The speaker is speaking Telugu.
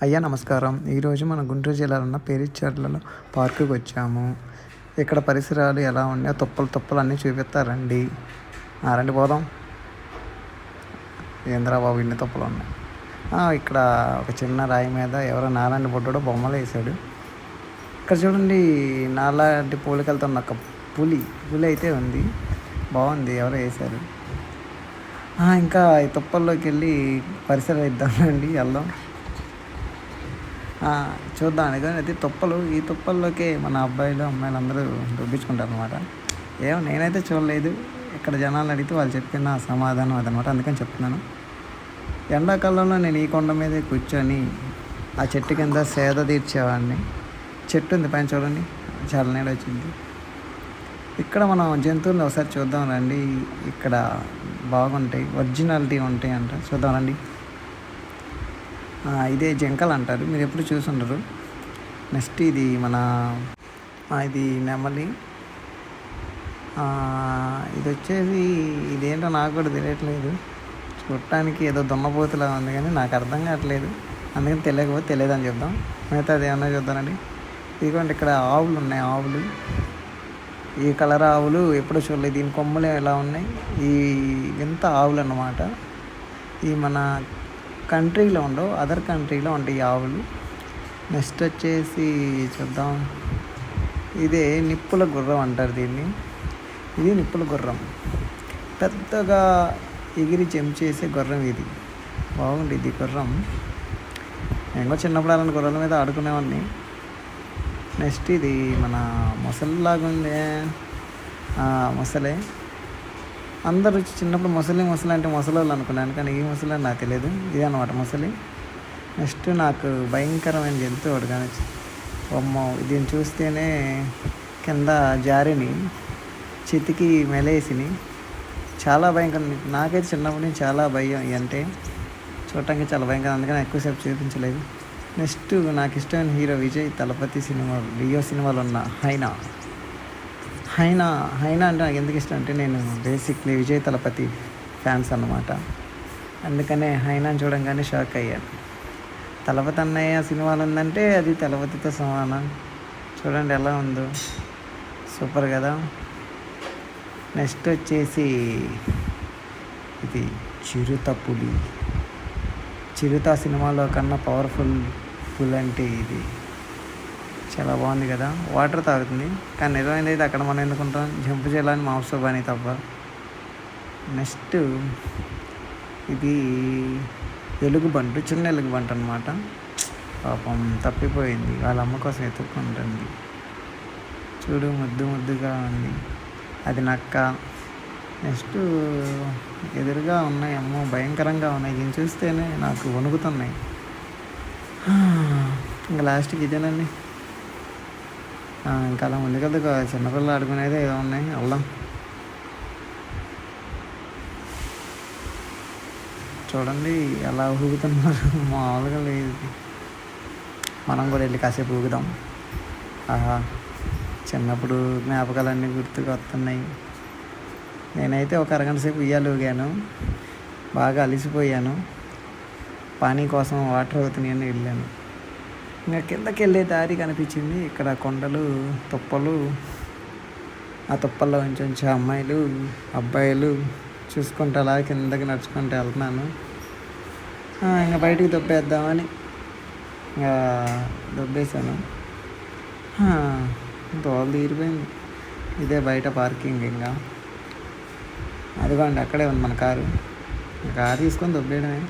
అయ్యా నమస్కారం. ఈరోజు మన గుంటూరు జిల్లాలో ఉన్న పేరిచెర్లలో పార్కుకి వచ్చాము. ఇక్కడ పరిసరాలు ఎలా ఉన్నాయో తుప్పలు అన్నీ చూపిస్తారండి. రండి పోదాం. ఏంద్రా బాబు ఇన్ని తుప్పలు ఉన్నాయి. ఇక్కడ ఒక చిన్న రాయి మీద ఎవరో నాలాంటి బొడ్డోడు బొమ్మలు వేసాడు. ఇక్కడ చూడండి, నాలాంటి పోలికలతో ఉన్న ఒక పులి అయితే ఉంది. బాగుంది, ఎవరో వేశారు. ఇంకా ఈ తుప్పల్లోకి వెళ్ళి పరిసరాలు ఇద్దామండి, వెళ్దాం. చూద్దాం. అయితే ఈ తుప్పల్లోకే మన అబ్బాయిలు అమ్మాయిలు అందరూ రుబ్బించుకుంటారు అనమాట. నేనైతే చూడలేదు. ఇక్కడ జనాలు అడిగితే వాళ్ళు చెప్పిన సమాధానం అదనమాట, అందుకని చెప్తున్నాను. ఎండాకాలంలో నేను ఈ కొండ మీదే కూర్చొని ఆ చెట్టు కింద సేద తీర్చేవాడిని. చెట్టు ఉంది పైన, చూడండి, చాలా నీడ వచ్చింది. ఇక్కడ మనం జంతువులను ఒకసారి చూద్దాం రండి. ఇక్కడ బాగుంటాయి, ఒరిజినాలిటీ ఉంటాయి అంట. చూద్దాం రండి. ఇదే జింకలు అంటారు, మీరు ఎప్పుడు చూసుండరు. నెక్స్ట్ ఇది ఇది నెమలి. ఇది వచ్చేసి ఇదేంటో నాకు కూడా తెలియట్లేదు. చూడటానికి ఏదో దున్నపోతులా ఉంది కానీ నాకు అర్థం కావట్లేదు, అందుకని తెలియదు అని చెప్దాం. మిగతా అది ఏమన్నా చూద్దానండి. ఇదిగోండి, ఇక్కడ ఆవులు ఉన్నాయి. ఆవులు, ఈ కలర్ ఆవులు ఎప్పుడూ చూడలేదు. దీని కొమ్మలు ఎలా ఉన్నాయి, ఈ వింత ఆవులు అన్నమాట. ఈ మన కంట్రీలో ఉండవు, అదర్ కంట్రీలో ఉంటాయి ఈ ఆవులు. నెక్స్ట్ వచ్చేసి చూద్దాం, ఇదే నిప్పుల గుర్రం అంటారు దీన్ని. ఇది నిప్పుల గుర్రం, పెద్దగా ఎగిరి చేసే గుర్రం ఇది. బాగుంది ఇది గుర్రం. నేను చిన్నప్పుడు అలాంటి గుర్రాల మీద ఆడుకునేవాడిని. నెక్స్ట్ ఇది మన మొసలిలాగా ఉంది. మొసలే. అందరూ చిన్నప్పుడు మొసలి అంటే మొసలోళ్ళు అనుకున్నాను, కానీ ఈ మొసలి అని నాకు తెలియదు. ఇదే అనమాట మొసలి. నెక్స్ట్ నాకు భయంకరమైన జంతువు ఒకటి కానీ, బొమ్మ దీన్ని చూస్తేనే కింద జారిని చితికి మెలేసిని. చాలా భయంకరం. నాకైతే చిన్నప్పటి నుంచి చాలా భయం అంటే, చూడటానికి చాలా భయంకరం, అందుకని ఎక్కువసేపు చూపించలేదు. నెక్స్ట్ నాకు ఇష్టమైన హీరో విజయ్ తలపతి సినిమాలు, లియో సినిమాలు ఉన్న హైనా అంటే నాకు ఎందుకు ఇష్టం అంటే, నేను బేసిక్లీ విజయ్ తలపతి ఫ్యాన్స్ అన్నమాట. అందుకనే హైనాని చూడంగానే షాక్ అయ్యాను. తలపతి అన్నయ్య సినిమాలు ఉందంటే అది తలపతితో సమానం. చూడండి ఎలా ఉందో, సూపర్ కదా. నెక్స్ట్ వచ్చేసి ఇది చిరుత సినిమాలో కన్నా పవర్ఫుల్ పుల్ అంటే ఇది. చాలా బాగుంది కదా. వాటర్ తాగుతుంది, కానీ నిజమైనది అయితే అక్కడ మనం ఎందుకుంటాం, జంపు చేయాలని మాంసోబాని తప్ప. నెక్స్ట్ ఇది ఎలుగుబంటు, చిన్న ఎలుగుబంటు అనమాట. పాపం తప్పిపోయింది, వాళ్ళ అమ్మ కోసం ఎత్తుక్కుంటుంది. చూడు, ముద్దుగా ఉంది. అది నక్క. నెక్స్ట్ ఎదురుగా ఉన్నాయి, అమ్మో భయంకరంగా ఉన్నాయి. దీన్ని చూస్తేనే నాకు వణుకుతున్నాయి. ఇంకా లాస్ట్కి ఇదేనండి. ఇంకా అలా ఉంది కదా, చిన్నపిల్లలు ఆడుకునేది ఏదో ఉన్నాయి, వెళ్దాం. చూడండి ఎలా ఊగుతున్నారు, మామూలుగా లేదు. మనం కూడా వెళ్ళి కాసేపు ఊగుదాం. చిన్నప్పుడు జ్ఞాపకాలన్నీ గుర్తుకు వస్తున్నాయి. నేనైతే ఒక అరగంట సేపు ఉయ్యాలు ఊగాను, బాగా అలిసిపోయాను. పానీ కోసం వాటర్ అవుతున్నాయని వెళ్ళాను. ఇంకా కిందకి వెళ్ళే దారి కనిపించింది. ఇక్కడ కొండలు, తుప్పలు. ఆ తుప్పల్లో కొంచెం అమ్మాయిలు అబ్బాయిలు చూసుకుంటూ అలా కిందకి నడుచుకుంటూ వెళ్తున్నాను. ఇంకా బయటికి దొబ్బేద్దామని ఇంకా దొబ్బేశాను. తోలు తీరిపోయింది. ఇదే బయట పార్కింగ్. ఇంకా అదిగోండి అక్కడే ఉంది మన కారు తీసుకొని దొబ్బేయడమే.